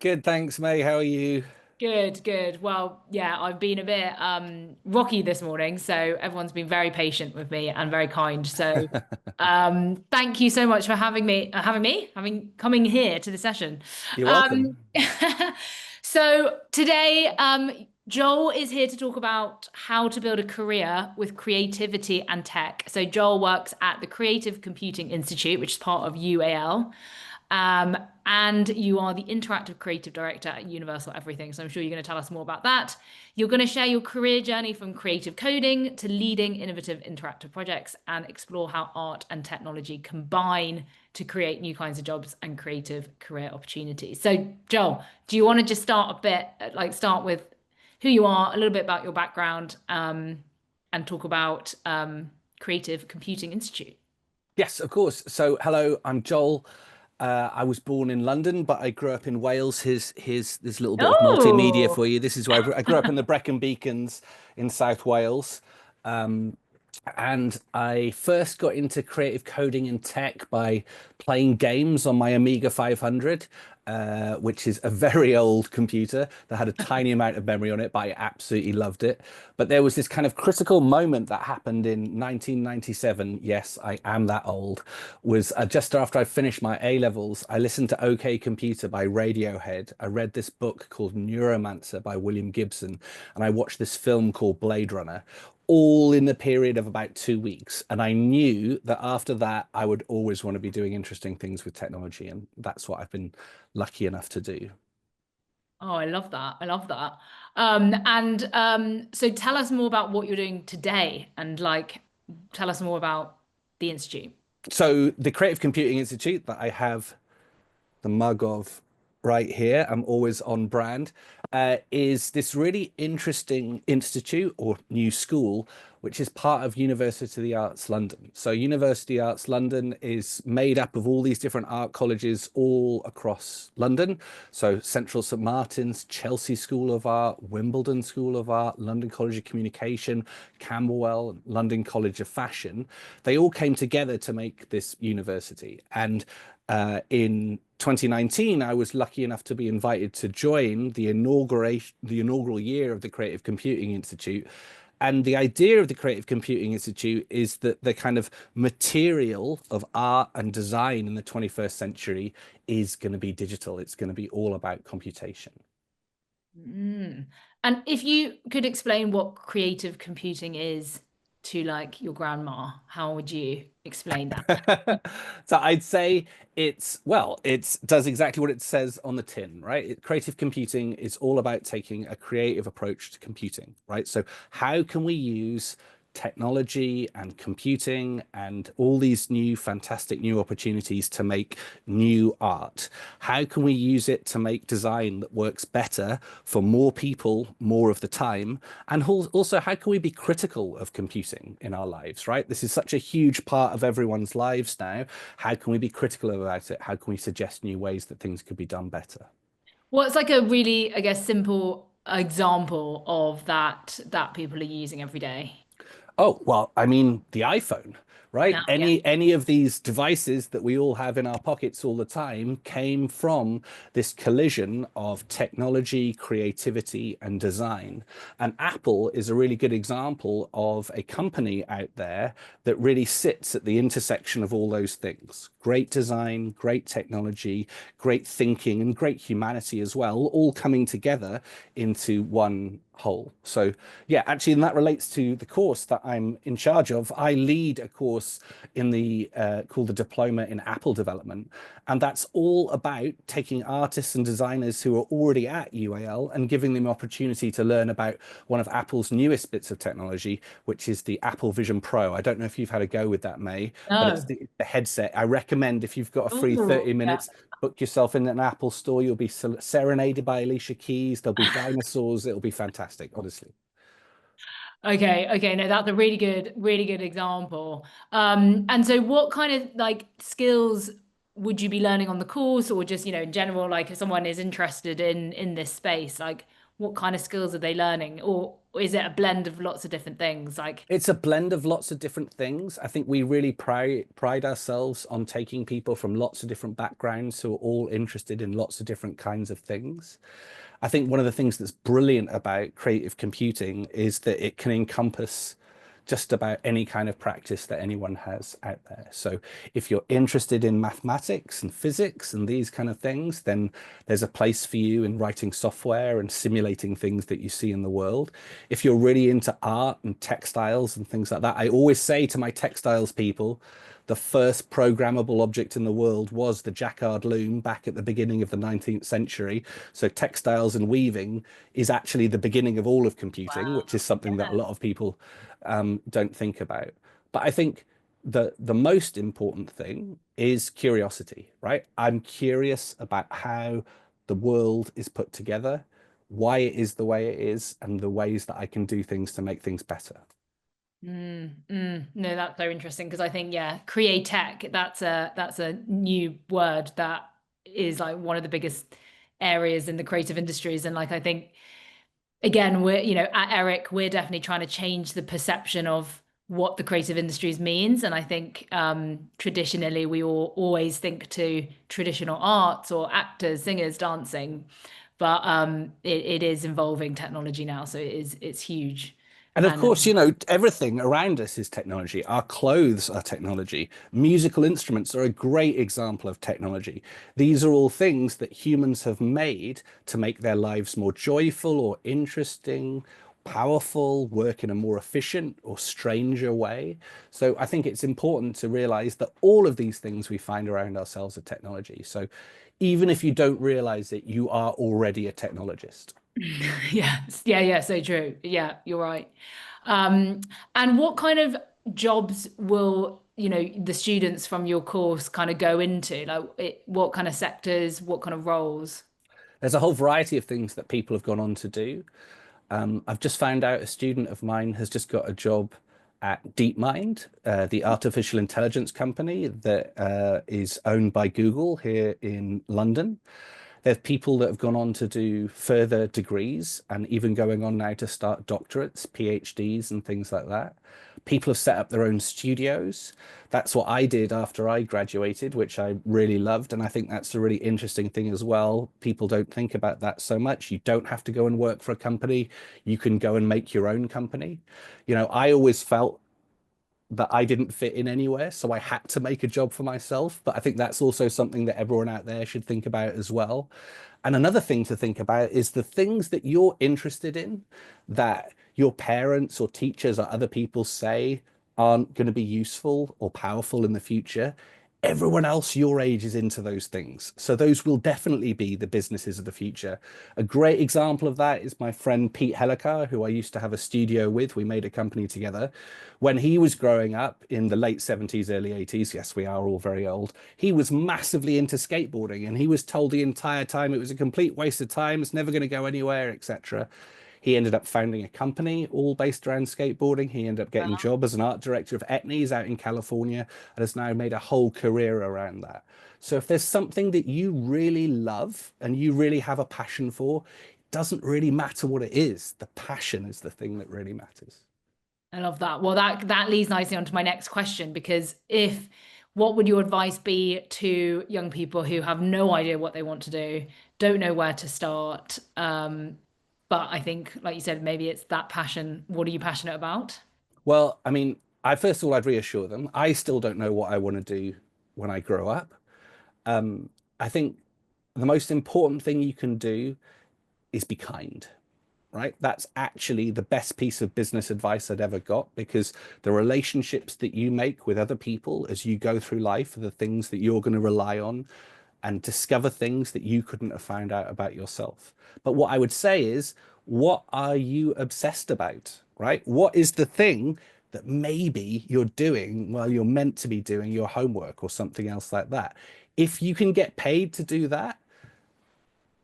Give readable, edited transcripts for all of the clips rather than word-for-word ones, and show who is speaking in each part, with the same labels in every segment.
Speaker 1: Good, thanks, May. How are you?
Speaker 2: Good, good. Well, yeah, I've been a bit rocky this morning, so everyone's been very patient with me and very kind. So, thank you so much for having coming here to the session.
Speaker 1: You're
Speaker 2: Um,
Speaker 1: welcome.
Speaker 2: so today, Joel is here to talk about how to build a career with creativity and tech. So Joel works at the Creative Computing Institute, which is part of UAL. And you are the interactive creative director at Universal Everything. So I'm sure you're going to tell us more about that. You're going to share your career journey from creative coding to leading innovative interactive projects and explore how art and technology combine to create new kinds of jobs and creative career opportunities. So, Joel, do you want to just start a bit, start with who you are, a little bit about your background, and talk about Creative Computing Institute?
Speaker 1: Yes, of course. So, hello, I'm Joel. I was born in London, but I grew up in Wales. Here's this little bit of multimedia
Speaker 2: Oh,
Speaker 1: for you. This is where I grew up in the Brecon Beacons in South Wales. Um, and I first got into creative coding and tech by playing games on my Amiga 500, which is a very old computer that had a tiny amount of memory on it, but I absolutely loved it. But there was this kind of critical moment that happened in 1997. Yes, I am that old. Was just after I finished my A levels, I listened to OK Computer by Radiohead. I read this book called Neuromancer by William Gibson, and I watched this film called Blade Runner, all in the period of about 2 weeks. And I knew that after that, I would always want to be doing interesting things with technology. And that's what I've been lucky enough to do.
Speaker 2: oh, I love that. I love that. And so tell us more about what you're doing today and tell us more about the Institute.
Speaker 1: So, the Creative Computing Institute that I have the mug of right here, I'm always on brand, is this really interesting institute or new school, which is part of University of the Arts London. So University Arts London is made up of all these different art colleges all across London. So Central St Martin's, Chelsea School of Art, Wimbledon School of Art, London College of Communication, Camberwell, London College of Fashion. They all came together to make this university. And in 2019, I was lucky enough to be invited to join the inaugural year of the Creative Computing Institute. And the idea of the Creative Computing Institute is that the kind of material of art and design in the 21st century is going to be digital. It's going to be all about computation.
Speaker 2: Mm. And if you could explain what creative computing is to like your grandma, how would you explain that?
Speaker 1: So I'd say it does exactly what it says on the tin, right? Creative computing is all about taking a creative approach to computing, right? So how can we use technology and computing and all these new fantastic new opportunities to make new art? How can we use it to make design that works better for more people more of the time? And also, how can we be critical of computing in our lives, right? This is such a huge part of everyone's lives now. How can we be critical about it? How can we suggest new ways that things could be done better?
Speaker 2: Well, it's like a really, I guess, simple example of that people are using every day.
Speaker 1: Oh, well, I mean, the iPhone, right?
Speaker 2: Yeah, yeah.
Speaker 1: Any of these devices that we all have in our pockets all the time came from this collision of technology, creativity, and design. And Apple is a really good example of a company out there that really sits at the intersection of all those things. Great design, great technology, great thinking, and great humanity as well, all coming together into one whole. So yeah, actually, and that relates to the course that I'm in charge of. I lead a course in the called the Diploma in Apple Development, and that's all about taking artists and designers who are already at UAL and giving them opportunity to learn about one of Apple's newest bits of technology, which is the Apple Vision Pro. I don't know if you've had a go with that, May, but it's
Speaker 2: No.
Speaker 1: the headset. I recommend if you've got a free
Speaker 2: Oh,
Speaker 1: 30
Speaker 2: yeah.
Speaker 1: minutes, book yourself in an Apple store. You'll be serenaded by Alicia Keys. There'll be dinosaurs. It'll be fantastic, honestly.
Speaker 2: Okay, okay, no, that's a really good example. And so what kind of like skills would you be learning on the course or just, in general, like if someone is interested in this space, like what kind of skills are they learning, or is it a blend of lots of different things? Like,
Speaker 1: It's a blend of lots of different things. I think we really pride ourselves on taking people from lots of different backgrounds who are all interested in lots of different kinds of things. I think one of the things that's brilliant about creative computing is that it can encompass just about any kind of practice that anyone has out there. So if you're interested in mathematics and physics and these kind of things, then there's a place for you in writing software and simulating things that you see in the world. If you're really into art and textiles and things like that, I always say to my textiles people, the first programmable object in the world was the Jacquard loom back at the beginning of the 19th century. So textiles and weaving is actually the beginning of all of computing,
Speaker 2: wow,
Speaker 1: which is something that
Speaker 2: yeah.
Speaker 1: a lot of people don't think about. But I think the most important thing is curiosity, right? I'm curious about how the world is put together, why it is the way it is, and the ways that I can do things to make things better.
Speaker 2: No, that's so interesting because I think, yeah, create tech, that's a new word that is like one of the biggest areas in the creative industries. And like I think again, we're, you know, at Eric, we're definitely trying to change the perception of what the creative industries means. And I think traditionally we all always think to traditional arts or actors, singers, dancing, but it is involving technology now, so it's huge.
Speaker 1: And of
Speaker 2: And
Speaker 1: course, you know, everything around us is technology. Our clothes are technology. Musical instruments are a great example of technology. These are all things that humans have made to make their lives more joyful or interesting, powerful, work in a more efficient or stranger way. So I think it's important to realize that all of these things we find around ourselves are technology. So even if you don't realize it, you are already a technologist.
Speaker 2: yeah, so true. Yeah, you're right. Um, and what kind of jobs will, you know, the students from your course kind of go into? Like, what kind of sectors, what kind of roles?
Speaker 1: There's a whole variety of things that people have gone on to do. I've just found out a student of mine has just got a job at DeepMind, the artificial intelligence company that is owned by Google here in London. There's people that have gone on to do further degrees and even going on now to start doctorates, PhDs, and things like that. People have set up their own studios. That's what I did after I graduated, which I really loved. And I think that's a really interesting thing as well. People don't think about that so much. You don't have to go and work for a company. You can go and make your own company. You know, I always felt that I didn't fit in anywhere, so I had to make a job for myself. But I think that's also something that everyone out there should think about as well. And another thing to think about is the things that you're interested in that your parents or teachers or other people say aren't going to be useful or powerful in the future. Everyone else your age is into those things. So those will definitely be the businesses of the future. A great example of that is my friend Pete Hellicar, who I used to have a studio with. We made a company together. When he was growing up in the late 70s, early 80s, yes, we are all very old, he was massively into skateboarding and he was told the entire time it was a complete waste of time, it's never going to go anywhere, etc. He ended up founding a company all based around skateboarding. He ended up getting a job as an art director of Etnies out in California and has now made a whole career around that. So if there's something that you really love and you really have a passion for, it doesn't really matter what it is. The passion is the thing that really matters.
Speaker 2: I love that. Well, that leads nicely on to my next question, because if what would your advice be to young people who have no idea what they want to do, don't know where to start? But I think, like you said, maybe it's that passion. What are you passionate about?
Speaker 1: Well, I mean, I first of all, I'd reassure them. I still don't know what I want to do when I grow up. I think the most important thing you can do is be kind, right? That's actually the best piece of business advice I'd ever got, because the relationships that you make with other people as you go through life are the things that you're going to rely on and discover things that you couldn't have found out about yourself. But what I would say is, what are you obsessed about, right? What is the thing that maybe you're doing while you're meant to be doing your homework or something else like that? If you can get paid to do that,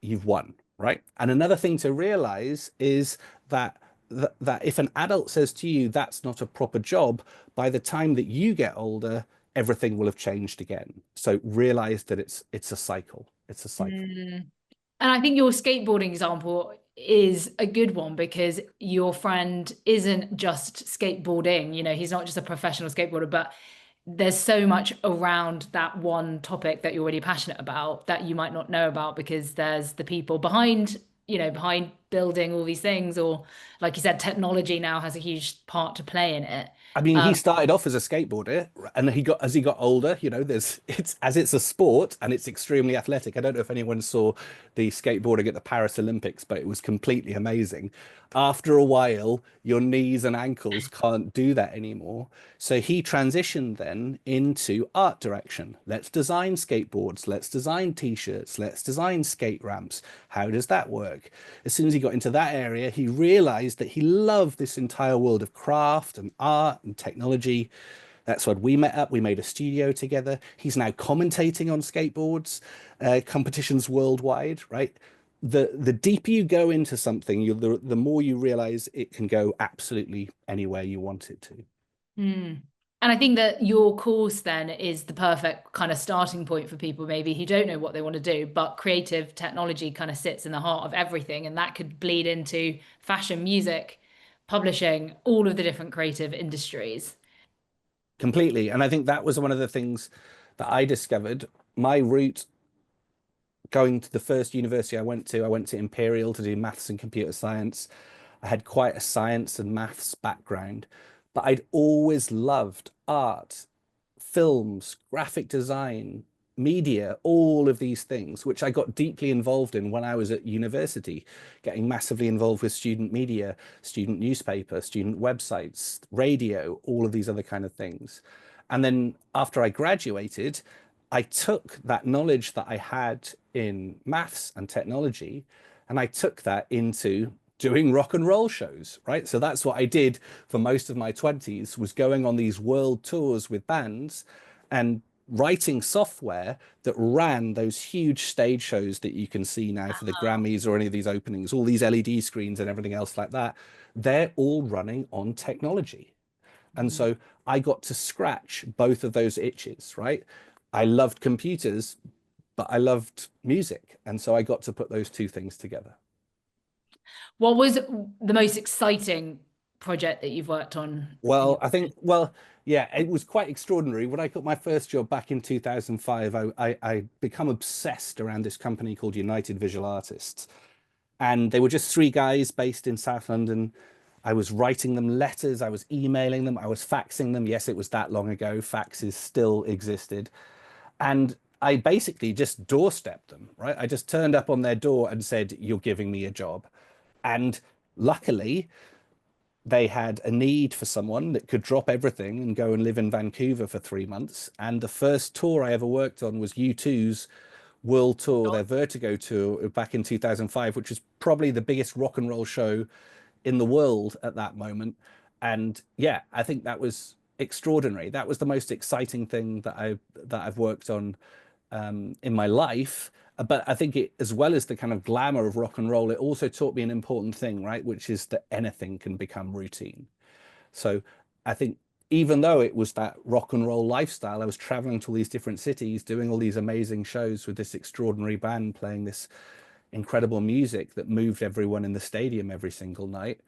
Speaker 1: you've won, right? And another thing to realize is that that if an adult says to you that's not a proper job, by the time that you get older, everything will have changed again. So realize that it's a cycle. It's a cycle.
Speaker 2: Mm. And I think your skateboarding example is a good one because your friend isn't just skateboarding, you know, he's not just a professional skateboarder, but there's so much around that one topic that you're really passionate about that you might not know about because there's the people behind, you know, behind building all these things, or like you said, technology now has a huge part to play in it.
Speaker 1: I mean, he
Speaker 2: Um,
Speaker 1: started off as a skateboarder, and he got as he got older, you know, it's a sport and it's extremely athletic. I don't know if anyone saw the skateboarding at the Paris Olympics, but it was completely amazing. After a while, your knees and ankles can't do that anymore. So he transitioned then into art direction. Let's design skateboards, let's design t-shirts, let's design skate ramps. How does that work? As soon as he got into that area, he realized that he loved this entire world of craft and art and technology. That's when we met up. We made a studio together. He's now commentating on skateboards competitions worldwide, right? The deeper you go into something, the more you realize it can go absolutely anywhere you want it to.
Speaker 2: mm. And I think that your course then is the perfect kind of starting point for people maybe who don't know what they want to do, but creative technology kind of sits in the heart of everything, and that could bleed into fashion, music, publishing, all of the different creative industries.
Speaker 1: Completely. And I think that was one of the things that I discovered. My route going to the first university I went to Imperial to do maths and computer science. I had quite a science and maths background, but I'd always loved art, films, graphic design, media, all of these things, which I got deeply involved in when I was at university, getting massively involved with student media, student newspaper, student websites, radio, all of these other kind of things. And then after I graduated, I took that knowledge that I had in maths and technology, and I took that into doing rock and roll shows, right? So that's what I did for most of my 20s, was going on these world tours with bands and writing software that ran those huge stage shows that you can see now for the Grammys or any of these openings, all these LED screens and everything else like that. They're all running on technology. And
Speaker 2: Mm.
Speaker 1: so I got to scratch both of those itches, right? I loved computers, but I loved music. And so I got to put those two things together.
Speaker 2: What was the most exciting project that you've worked on in
Speaker 1: Well,
Speaker 2: your
Speaker 1: I think, well, yeah, it was quite extraordinary. When I got my first job back in 2005, I become obsessed around this company called United Visual Artists. And they were just three guys based in South London. I was writing them letters, I was emailing them, I was faxing them. Yes, it was that long ago. Faxes still existed. And I basically just doorstepped them, right? I just turned up on their door and said, "You're giving me a job." And luckily, they had a need for someone that could drop everything and go and live in Vancouver for 3 months. And the first tour I ever worked on was U2's world tour, their Vertigo tour back in 2005, which was probably the biggest rock and roll show in the world at that moment. And yeah, I think that was extraordinary. That was the most exciting thing that I've worked on in my life. But I think it, as well as the kind of glamour of rock and roll, it also taught me an important thing, right? Which is that anything can become routine. So I think even though it was that rock and roll lifestyle, I was traveling to all these different cities, doing all these amazing shows with this extraordinary band playing this incredible music that moved everyone in the stadium every single night.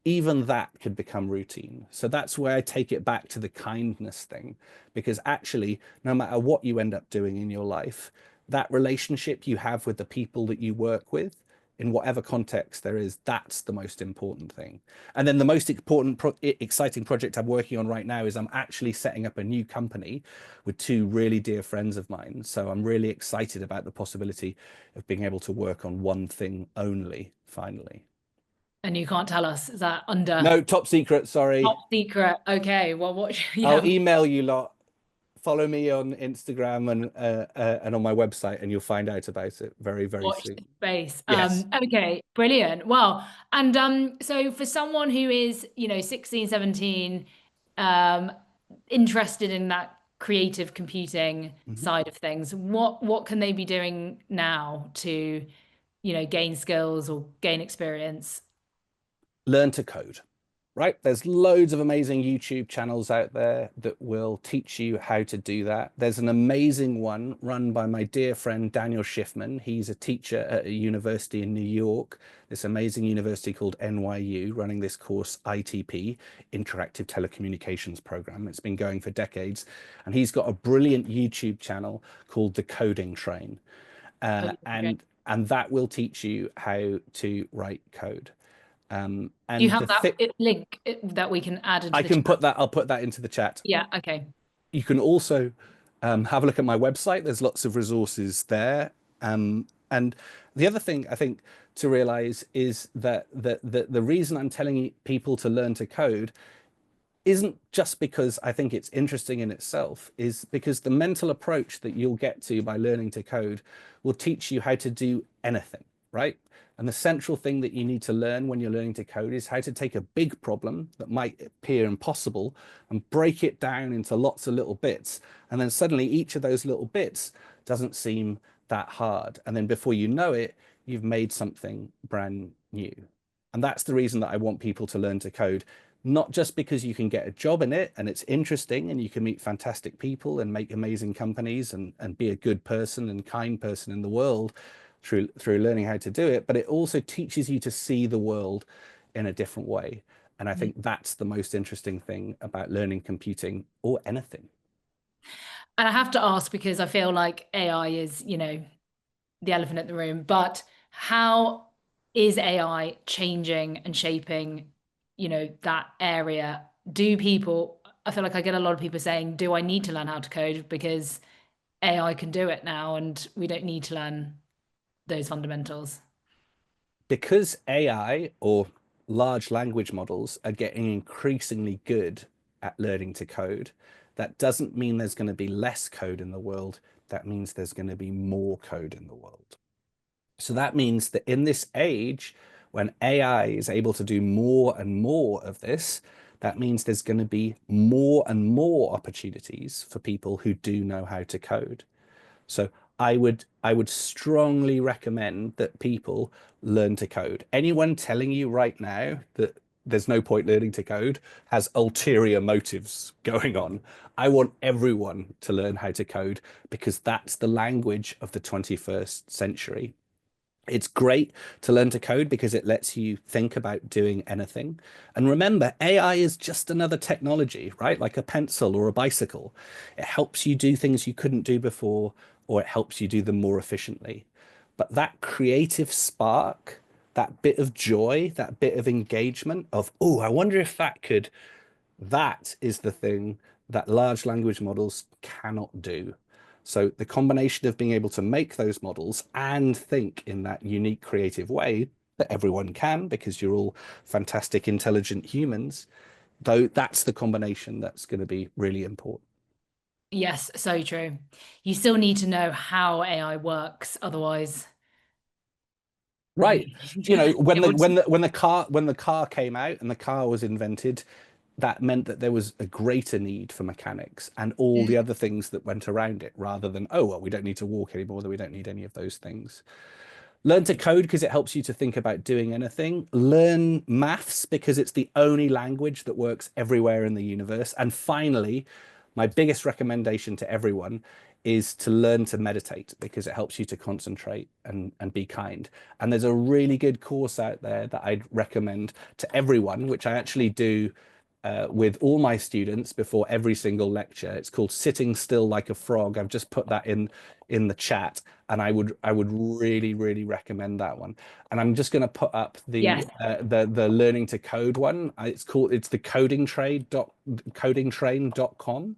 Speaker 1: Even that could become routine. So that's where I take it back to the kindness thing, because actually, no matter what you end up doing in your life, that relationship you have with the people that you work with, in whatever context there is, that's the most important thing. And then the most important, exciting project I'm working on right now is I'm actually setting up a new company with two really dear friends of mine. So I'm really excited about the possibility of being able to work on one thing only, finally.
Speaker 2: and you can't tell us, is that under
Speaker 1: No, top secret, sorry.
Speaker 2: top secret? Okay, well, what?
Speaker 1: I'll
Speaker 2: Yeah,
Speaker 1: email you lot. Follow me on Instagram and on my website, and you'll find out about it very, very
Speaker 2: watch
Speaker 1: soon.
Speaker 2: the space.
Speaker 1: Yes.
Speaker 2: Okay, brilliant. Well, and so for someone who is, you know, 16, 17, um, interested in that creative computing
Speaker 1: Mhm.
Speaker 2: side of things, what can they be doing now to, you know, gain skills or gain experience?
Speaker 1: Learn to code. right? There's loads of amazing YouTube channels out there that will teach you how to do that. There's an amazing one run by my dear friend Daniel Schiffman. He's a teacher at a university in New York, this amazing university called NYU, running this course ITP, Interactive Telecommunications Program. It's been going for decades, and he's got a brilliant YouTube channel called The Coding Train,
Speaker 2: Okay.
Speaker 1: and that will teach you how to write code.
Speaker 2: Do you
Speaker 1: And
Speaker 2: have that link that we can add into
Speaker 1: I
Speaker 2: the
Speaker 1: can
Speaker 2: chat?
Speaker 1: put that, I'll put that into the chat.
Speaker 2: Yeah, okay.
Speaker 1: You can also have a look at my website. There's lots of resources there. And the other thing I think to realize is that the reason I'm telling people to learn to code isn't just because I think it's interesting in itself, is because the mental approach that you'll get to by learning to code will teach you how to do anything, right? And the central thing that you need to learn when you're learning to code is how to take a big problem that might appear impossible and break it down into lots of little bits. And then suddenly each of those little bits doesn't seem that hard. And then before you know it, you've made something brand new. And that's the reason that I want people to learn to code, not just because you can get a job in it and it's interesting and you can meet fantastic people and make amazing companies and be a good person and kind person in the world through learning how to do it, but it also teaches you to see the world in a different way. And I think that's the most interesting thing about learning computing or anything.
Speaker 2: And I have to ask, because I feel like AI is, the elephant in the room, but how is AI changing and shaping, that area? I feel like I get a lot of people saying, do I need to learn how to code because AI can do it now and we don't need to learn those fundamentals?
Speaker 1: Because AI or large language models are getting increasingly good at learning to code, that doesn't mean there's going to be less code in the world. That means there's going to be more code in the world. So that means that in this age, when AI is able to do more and more of this, that means there's going to be more and more opportunities for people who do know how to code. So I would strongly recommend that people learn to code. Anyone telling you right now that there's no point learning to code has ulterior motives going on. I want everyone to learn how to code because that's the language of the 21st century. It's great to learn to code because it lets you think about doing anything. And remember, AI is just another technology, right? Like a pencil or a bicycle. It helps you do things you couldn't do before, or it helps you do them more efficiently. But that creative spark, that bit of joy, that bit of engagement of, oh, I wonder if that is the thing that large language models cannot do. So the combination of being able to make those models and think in that unique, creative way that everyone can, because you're all fantastic, intelligent humans, though that's the combination that's going to be really important.
Speaker 2: Yes, so true. You still need to know how AI works, otherwise.
Speaker 1: Right. You know, when
Speaker 2: It
Speaker 1: the car came out and the car was invented, that meant that there was a greater need for mechanics and all the other things that went around it, rather than, oh, well, we don't need to walk anymore, that we don't need any of those things. Learn to code because it helps you to think about doing anything. Learn maths because it's the only language that works everywhere in the universe. And finally, my biggest recommendation to everyone is to learn to meditate because it helps you to concentrate and be kind. And there's a really good course out there that I'd recommend to everyone, which I actually do with all my students before every single lecture. It's called Sitting Still Like a Frog. I've just put that in the chat, and I would really recommend that one. And I'm just going to put up the the learning to code one. It's the codingtrain.com.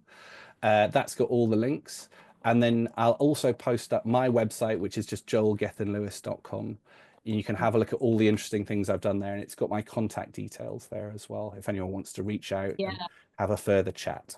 Speaker 1: That's got all the links. And then I'll also post up my website, which is just joelgethinlewis.com. You can have a look at all the interesting things I've done there, and it's got my contact details there as well if anyone wants to reach out and have a further chat.